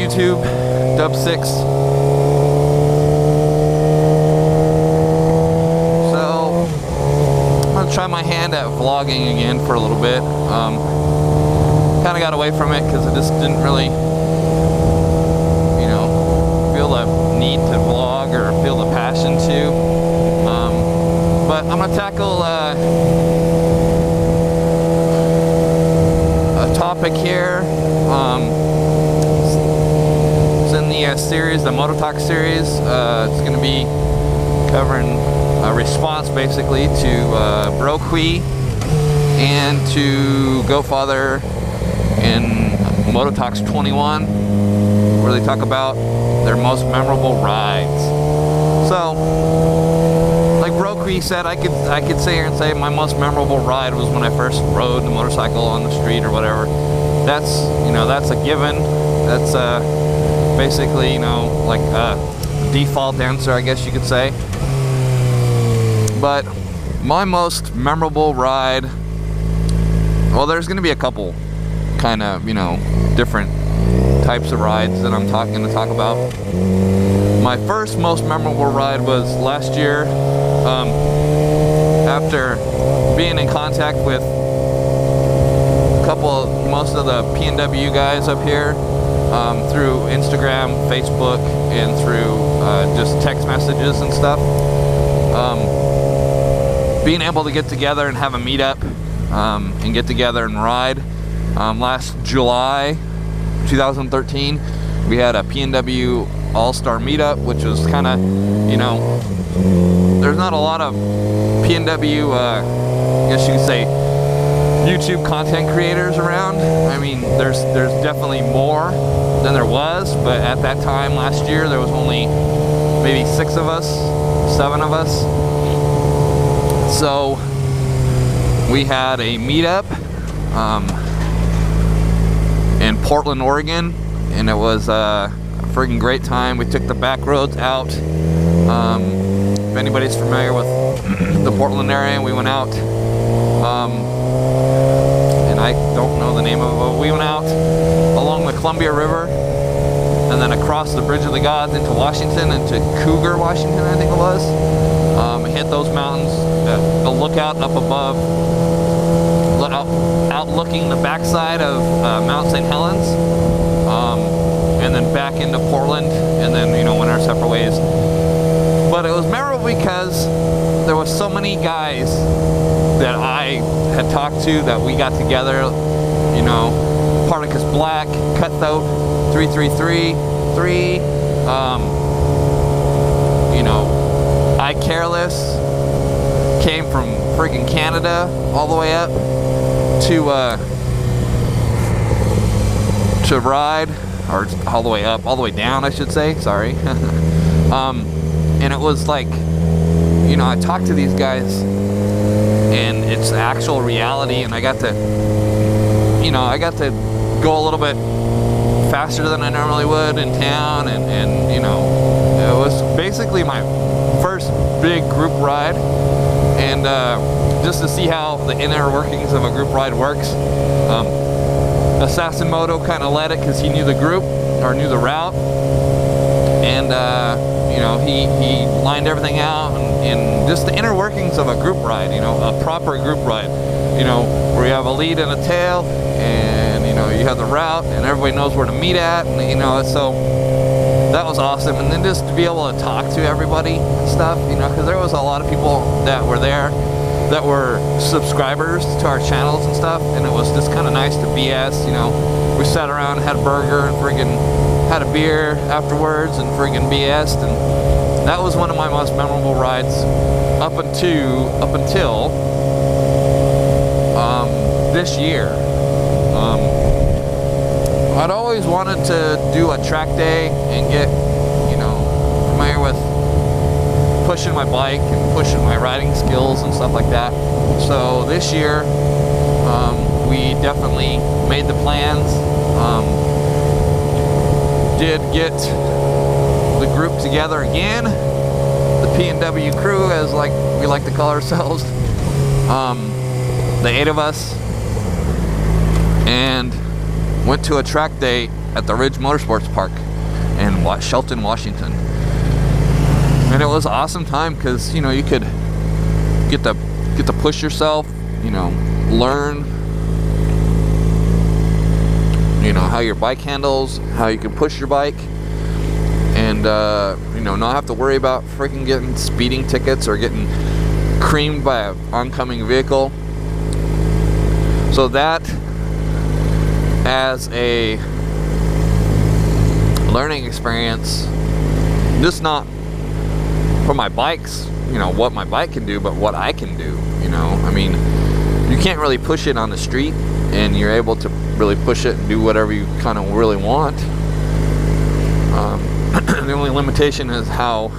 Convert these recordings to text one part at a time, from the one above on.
YouTube, Dub6. So I'm gonna try my hand at vlogging again for a little bit. Kind of got away from it because I just didn't really, you know, feel the need to vlog or feel the passion to. But I'm gonna tackle a topic here. It's in the series, the MotoTalks series. It's going to be covering a response basically to Broqui and to GoFather in MotoTalks 21, where they talk about their most memorable rides. So, like Broqui said, I could sit here and say my most memorable ride was when I first rode the motorcycle on the street or whatever. That's, you know, that's a given. That's basically, you know, like a default answer, I guess you could say. But my most memorable ride, well, there's going to be a couple kind of, you know, different types of rides that I'm going to talk about. My first most memorable ride was last year, after being in contact with most of the P&W guys up here, through Instagram, Facebook, and through just text messages and stuff. Being able to get together and have a meetup, and get together and ride. Last July 2013, we had a P&W All-Star meetup, which was kind of, you know, there's not a lot of P&W, I guess you could say, YouTube content creators around. I mean, there's definitely more than there was, but at that time last year there was only maybe 6 of us, 7 of us. So we had a meetup in Portland, Oregon, and it was a friggin' great time. We took the back roads out. If anybody's familiar with the Portland area, we went out. And I don't know the name of it, but we went out along the Columbia River and then across the Bridge of the Gods into Washington, into Cougar, Washington, I think it was. Hit those mountains, a lookout up above, out looking the backside of Mount St. Helens, and then back into Portland, and then, you know, went our separate ways. But it was memorable because there was so many guys that I had talked to that we got together, you know, Particus Black, Cutthroat 3333, you know, I Careless, came from freaking Canada all the way up to ride, or all the way up, all the way down, I should say, sorry. And it was like, you know, I talked to these guys and it's actual reality, and I got to, you know, I got to go a little bit faster than I normally would in town, and you know, it was basically my first big group ride, and just to see how the inner workings of a group ride works. Assassin Moto kind of led it because he knew the group, or knew the route, and you know, he lined everything out, and just the inner workings of a group ride, you know, a proper group ride, you know, where you have a lead and a tail, and, you know, you have the route, and everybody knows where to meet at, and, you know, so that was awesome. And then just to be able to talk to everybody and stuff, you know, because there was a lot of people that were there that were subscribers to our channels and stuff, and it was just kind of nice to BS, you know. We sat around, had a burger, and friggin' had a beer afterwards, and friggin' BS'd, and that was one of my most memorable rides up until this year. I'd always wanted to do a track day and get, you know, familiar with pushing my bike and pushing my riding skills and stuff like that. So this year, we definitely made the plans. Did get the group together again, the P&W crew, as like we like to call ourselves, the 8 of us, and went to a track day at the Ridge Motorsports Park in Shelton, Washington. And it was an awesome time because, you know, you could get to push yourself, you know, learn, you know, how your bike handles, how you can push your bike, and you know, not have to worry about freaking getting speeding tickets or getting creamed by an oncoming vehicle. So that, as a learning experience, just not for my bikes, you know, what my bike can do, but what I can do, you know. I mean, you can't really push it on the street, and you're able to really push it and do whatever you kind of really want. The only limitation is how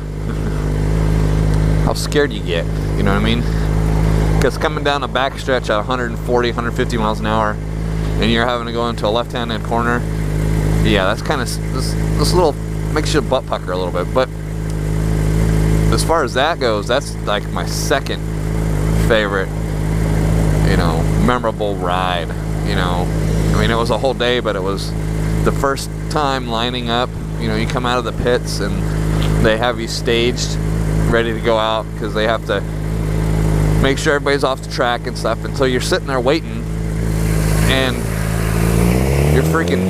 scared you get, you know what I mean? Because coming down a backstretch at 140, 150 miles an hour, and you're having to go into a left-handed corner, yeah, that's kind of, this little, makes your butt pucker a little bit. But as far as that goes, that's like my second favorite, you know, memorable ride, you know. I mean, it was a whole day, but it was the first time lining up. You know, you come out of the pits and they have you staged, ready to go out, because they have to make sure everybody's off the track and stuff. And so you're sitting there waiting, and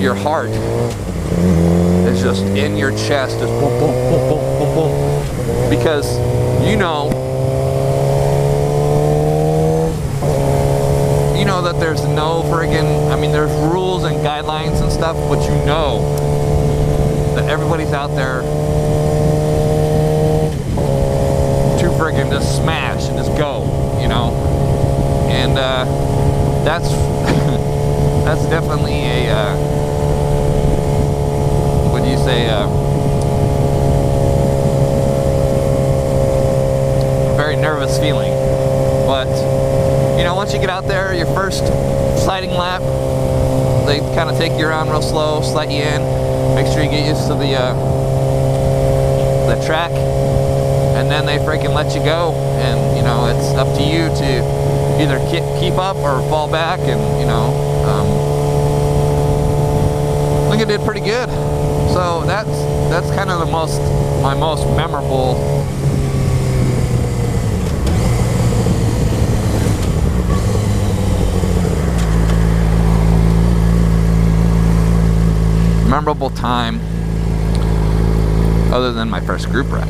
your heart is just in your chest, just boom, boom, boom, boom, boom, boom, because you know that there's no friggin', I mean, there's rules and guidelines and stuff, but you know that everybody's out there to friggin' just smash and just go, you know. And that's that's definitely a what do you say, a very nervous feeling. But you know, once you get out there, your first sliding lap, they kind of take you around real slow, slide you in, make sure you get used to the track, and then they freaking let you go. And you know, it's up to you to either keep up or fall back. And you know, I think I did pretty good. So that's kind of my most memorable time, other than my first group ride.